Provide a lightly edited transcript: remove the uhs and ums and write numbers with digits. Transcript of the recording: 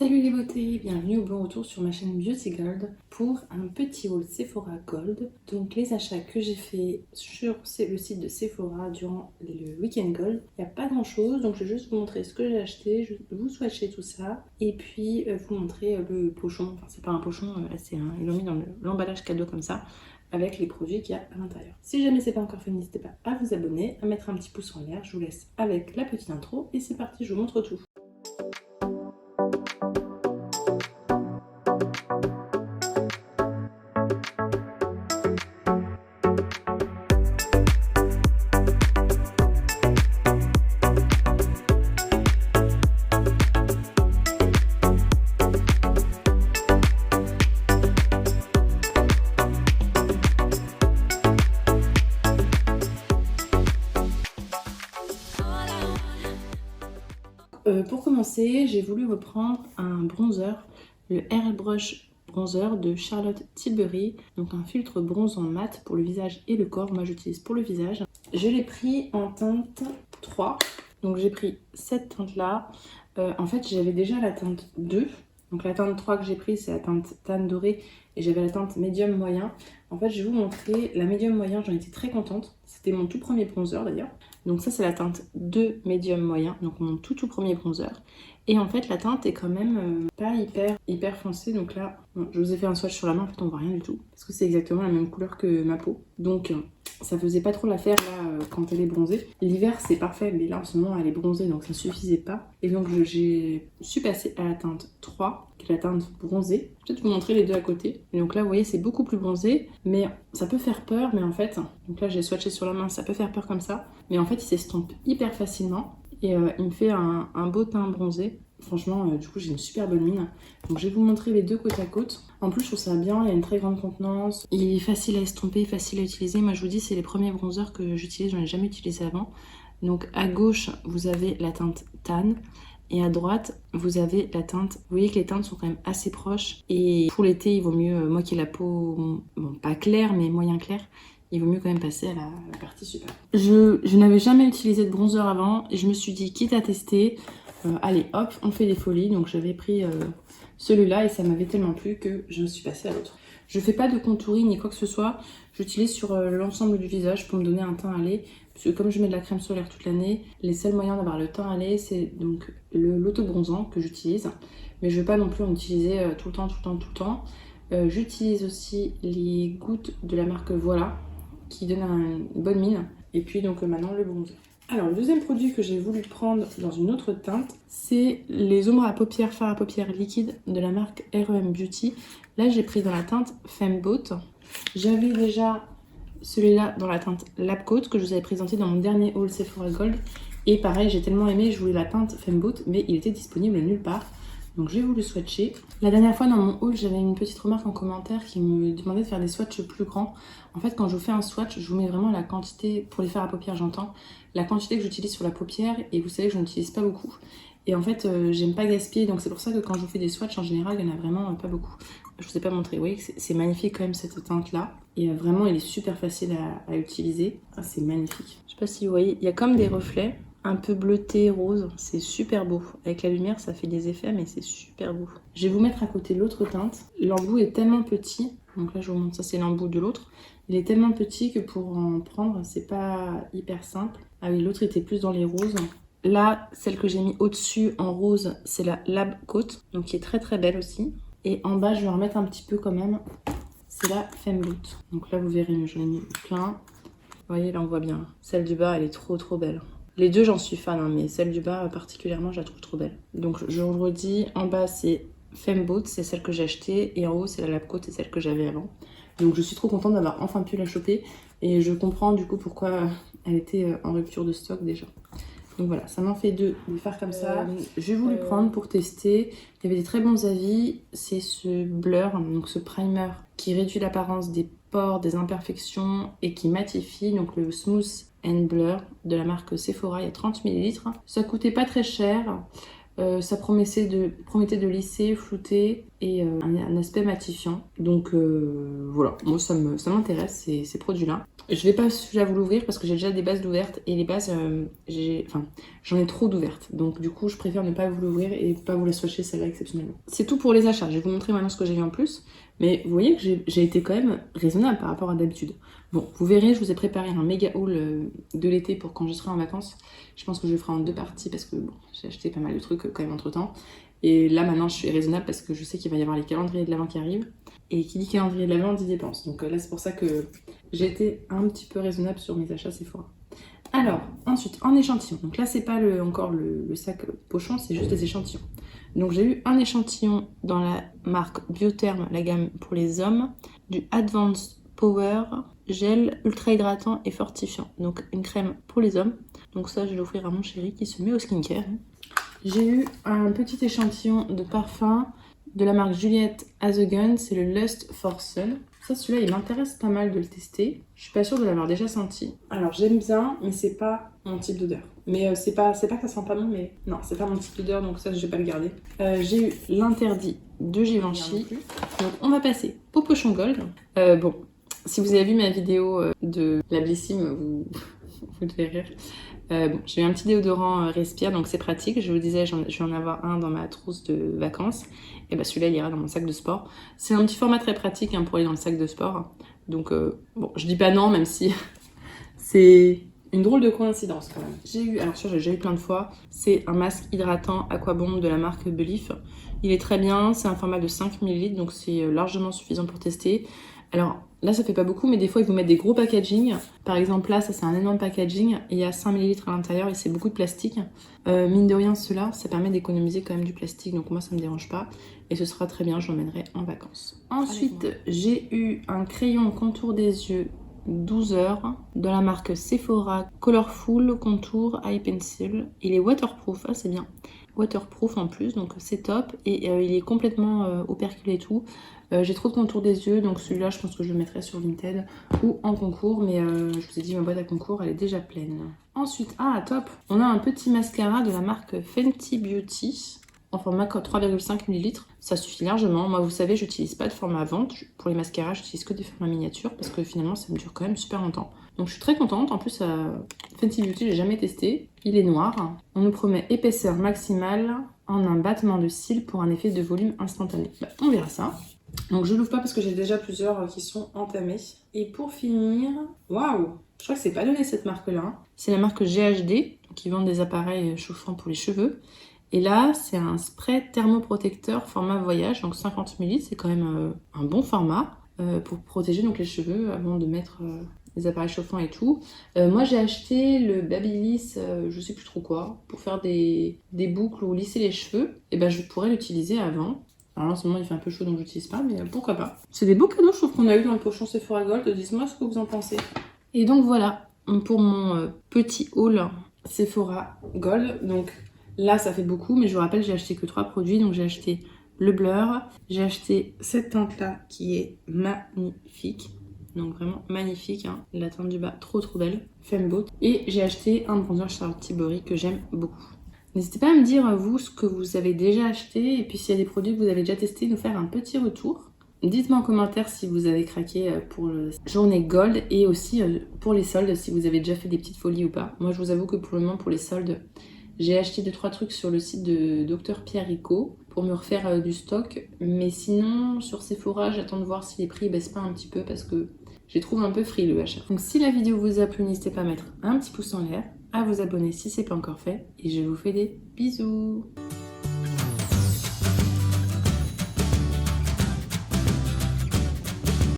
Salut les beautés, bienvenue au bon retour sur ma chaîne Beauty Gold pour un petit haul Sephora Gold. Donc les achats que j'ai fait sur le site de Sephora durant le week-end Gold, il n'y a pas grand chose, donc je vais juste vous montrer ce que j'ai acheté, je vais vous swatcher tout ça et puis vous montrer le pochon, enfin c'est pas un pochon, ils l'ont mis dans l'emballage cadeau comme ça avec les produits qu'il y a à l'intérieur. Si jamais c'est pas encore fait, n'hésitez pas à vous abonner, à mettre un petit pouce en l'air, je vous laisse avec la petite intro et c'est parti, je vous montre tout. Pour commencer, j'ai voulu reprendre un bronzer, le Airbrush Bronzer de Charlotte Tilbury, donc un filtre bronzant mat pour le visage et le corps. Moi j'utilise pour le visage. Je l'ai pris en teinte 3, donc j'ai pris cette teinte là. En fait j'avais déjà la teinte 2, donc la teinte 3 que j'ai prise c'est la teinte tan dorée et j'avais la teinte médium moyen. En fait je vais vous montrer la médium moyen, j'en étais très contente, c'était mon tout premier bronzer d'ailleurs. Donc ça c'est la teinte 2 médium moyen, donc mon tout premier bronzer. Et en fait la teinte est quand même pas hyper foncée, donc là bon, je vous ai fait un swatch sur la main, en fait on voit rien du tout. Parce que c'est exactement la même couleur que ma peau. Donc ça faisait pas trop l'affaire là quand elle est bronzée. L'hiver c'est parfait, mais là en ce moment elle est bronzée donc ça suffisait pas. Et donc je suis passée à la teinte 3, qui est la teinte bronzée. Je vais peut-être vous montrer les deux à côté. Et donc là vous voyez c'est beaucoup plus bronzé, mais ça peut faire peur, mais en fait, donc là j'ai swatché sur la main, ça peut faire peur comme ça. Mais en fait il s'estompe hyper facilement et il me fait un beau teint bronzé. Franchement, du coup, j'ai une super bonne mine. Donc, je vais vous montrer les deux côte à côte. En plus, je trouve ça bien. Il y a une très grande contenance. Il est facile à estomper, facile à utiliser. Moi, je vous dis, c'est les premiers bronzers que j'utilise. Je n'en ai jamais utilisé avant. Donc, à gauche, vous avez la teinte tan. Et à droite, vous avez la teinte. Vous voyez que les teintes sont quand même assez proches. Et pour l'été, il vaut mieux, moi qui ai la peau, bon, pas claire, mais moyen clair, il vaut mieux quand même passer à la partie super. Je n'avais jamais utilisé de bronzer avant. Et je me suis dit, quitte à tester... allez hop, on fait des folies. Donc j'avais pris celui-là et ça m'avait tellement plu que je suis passée à l'autre. Je fais pas de contouring ni quoi que ce soit. J'utilise sur l'ensemble du visage pour me donner un teint allé. Parce que comme je mets de la crème solaire toute l'année, les seuls moyens d'avoir le teint allé, c'est donc l'auto-bronzant que j'utilise. Mais je ne vais pas non plus en utiliser tout le temps. J'utilise aussi les gouttes de la marque Voilà, qui donnent une bonne mine. Et puis donc maintenant le bronzer. Alors, le deuxième produit que j'ai voulu prendre dans une autre teinte, c'est les ombres à paupières, fards à paupières liquides de la marque R.E.M. Beauty. Là, j'ai pris dans la teinte Femme Boat. J'avais déjà celui-là dans la teinte Lab Coat que je vous avais présenté dans mon dernier haul Sephora Gold. Et pareil, j'ai tellement aimé, je voulais la teinte Femme Boat, mais il était disponible nulle part. Donc j'ai voulu swatcher. La dernière fois dans mon haul, j'avais une petite remarque en commentaire qui me demandait de faire des swatchs plus grands. En fait, quand je vous fais un swatch, je vous mets vraiment la quantité, pour les fards à paupières j'entends, la quantité que j'utilise sur la paupière et vous savez que je n'utilise pas beaucoup. Et en fait, j'aime pas gaspiller, donc c'est pour ça que quand je vous fais des swatchs, en général, il y en a vraiment pas beaucoup. Je vous ai pas montré, vous voyez que c'est magnifique quand même cette teinte-là. Et vraiment, il est super facile à utiliser. Ah, c'est magnifique. Je sais pas si vous voyez, il y a comme des reflets. Un peu bleuté, rose, c'est super beau. Avec la lumière, ça fait des effets, mais c'est super beau. Je vais vous mettre à côté l'autre teinte. L'embout est tellement petit, donc là je vous montre ça, c'est l'embout de l'autre. Il est tellement petit que pour en prendre, c'est pas hyper simple. Ah oui, l'autre était plus dans les roses. Là, celle que j'ai mis au-dessus en rose, c'est la Lab Coat, donc qui est très belle aussi. Et en bas, je vais en remettre un petit peu quand même. C'est la Femme Boat. Donc là, vous verrez, j'en ai mis plein. Vous voyez, là on voit bien. Celle du bas, elle est trop belle. Les deux, j'en suis fan, hein, mais celle du bas, particulièrement, je la trouve trop belle. Donc, je vous le redis, en bas, c'est Femme Boat, c'est celle que j'ai achetée. Et en haut, c'est la Lab Coat, c'est celle que j'avais avant. Donc, je suis trop contente d'avoir enfin pu la choper. Et je comprends, du coup, pourquoi elle était en rupture de stock, déjà. Donc, voilà, ça m'en fait deux, des fards comme ça. J'ai voulu prendre pour tester. Il y avait des très bons avis. C'est ce blur, donc ce primer, qui réduit l'apparence des pores, des imperfections et qui matifie. Donc, le Smooth and Blur de la marque Sephora, il y a 30 ml. Ça coûtait pas très cher. Ça promettait de lisser, flouter et un aspect matifiant. Donc voilà, moi ça m'intéresse ces produits-là. Je vais pas celui-là vous l'ouvrir parce que j'ai déjà des bases d'ouvertes et les bases, j'en ai trop d'ouvertes. Donc du coup, je préfère ne pas vous l'ouvrir et pas vous la swatcher celle-là exceptionnellement. C'est tout pour les achats. Je vais vous montrer maintenant ce que j'ai eu en plus. Mais vous voyez que j'ai été quand même raisonnable par rapport à d'habitude. Bon, vous verrez, je vous ai préparé un méga haul de l'été pour quand je serai en vacances. Je pense que je le ferai en 2 parties parce que bon, j'ai acheté pas mal de trucs quand même entre temps. Et là maintenant je suis raisonnable parce que je sais qu'il va y avoir les calendriers de l'Avent qui arrivent. Et qui dit calendrier de l'Avent dit dépenses. Donc là c'est pour ça que j'ai été un petit peu raisonnable sur mes achats Sephora. Alors, ensuite, en échantillon. Donc là, c'est pas encore le sac pochon, c'est juste des échantillons. Donc j'ai eu un échantillon dans la marque Biotherm, la gamme pour les hommes, du Advanced Power gel ultra hydratant et fortifiant. Donc une crème pour les hommes. Donc ça, je vais l'offrir à mon chéri qui se met au skincare. J'ai eu un petit échantillon de parfum de la marque Juliette As a Gun, c'est le Lust for Sun. Ça, celui-là, il m'intéresse pas mal de le tester. Je suis pas sûre de l'avoir déjà senti. Alors, j'aime bien, mais c'est pas mon type d'odeur. Mais c'est pas que ça sent pas bon, mais non, c'est pas mon type d'odeur, donc ça, je vais pas le garder. J'ai eu l'interdit de Givenchy. Donc, on va passer au pochon gold. Bon, si vous avez vu ma vidéo de la Blissime, vous devez rire. Bon, j'ai eu un petit déodorant Respire, donc c'est pratique. Je vous disais, je vais en avoir un dans ma trousse de vacances. Et bah celui-là, il ira dans mon sac de sport. C'est un petit format très pratique pour aller dans le sac de sport. Donc, bon, je dis pas non, même si c'est une drôle de coïncidence quand même. J'ai eu, alors ça, j'ai déjà eu plein de fois, c'est un masque hydratant Aquabomb de la marque Belif. Il est très bien, c'est un format de 5 ml, donc c'est largement suffisant pour tester. Alors là, ça fait pas beaucoup, mais des fois, ils vous mettent des gros packaging. Par exemple, là, ça, c'est un énorme packaging. Il y a 5 ml à l'intérieur et c'est beaucoup de plastique. Mine de rien, cela, ça permet d'économiser quand même du plastique. Donc moi, ça me dérange pas. Et ce sera très bien, je l'emmènerai en vacances. Ensuite, j'ai eu un crayon contour des yeux 12 heures de la marque Sephora Colorful Contour Eye Pencil. Il est waterproof, c'est bien. Waterproof en plus, donc c'est top. Et il est complètement operculé et tout. J'ai trop de contours des yeux, donc celui-là, je pense que je le mettrai sur Vinted ou en concours. Mais je vous ai dit, ma boîte à concours, elle est déjà pleine. Ensuite, top, on a un petit mascara de la marque Fenty Beauty en format 3,5 ml. Ça suffit largement. Moi, vous savez, j'utilise pas de format vente. Pour les mascaras, j'utilise que des formats miniatures parce que finalement, ça me dure quand même super longtemps. Donc, je suis très contente. En plus, Fenty Beauty, j'ai jamais testé. Il est noir. On nous promet épaisseur maximale en un battement de cils pour un effet de volume instantané. On verra ça. Donc, je l'ouvre pas parce que j'ai déjà plusieurs qui sont entamés. Et pour finir, waouh! Je crois que c'est pas donné cette marque-là. C'est la marque GHD, qui vend des appareils chauffants pour les cheveux. Et là, c'est un spray thermoprotecteur format voyage, donc 50 ml, c'est quand même un bon format pour protéger donc, les cheveux avant de mettre les appareils chauffants et tout. Moi, j'ai acheté le Babyliss, je sais plus trop quoi, pour faire des boucles ou lisser les cheveux. Et ben, je pourrais l'utiliser avant. Alors là, en ce moment, il fait un peu chaud, donc je l'utilise pas, mais pourquoi pas. C'est des beaux cadeaux, je trouve, qu'on a eu dans le pochon Sephora Gold. Dites-moi ce que vous en pensez. Et donc voilà, pour mon petit haul Sephora Gold. Donc là, ça fait beaucoup, mais je vous rappelle, j'ai acheté que 3 produits. Donc j'ai acheté le blur, j'ai acheté cette teinte-là qui est magnifique. Donc vraiment magnifique, hein. La teinte du bas, trop belle, Femboat. Et j'ai acheté un bronzer Charlotte Tilbury que j'aime beaucoup. N'hésitez pas à me dire, vous, ce que vous avez déjà acheté. Et puis s'il y a des produits que vous avez déjà testés, nous faire un petit retour. Dites-moi en commentaire si vous avez craqué pour la journée Gold et aussi pour les soldes, si vous avez déjà fait des petites folies ou pas. Moi, je vous avoue que pour le moment, pour les soldes, j'ai acheté 2-3 trucs sur le site de Dr Pierre Rico pour me refaire du stock. Mais sinon, sur Sephora, j'attends de voir si les prix baissent pas un petit peu parce que je les trouve un peu frileux à chaque fois. Donc si la vidéo vous a plu, n'hésitez pas à mettre un petit pouce en l'air, à vous abonner si ce n'est pas encore fait. Et je vous fais des bisous.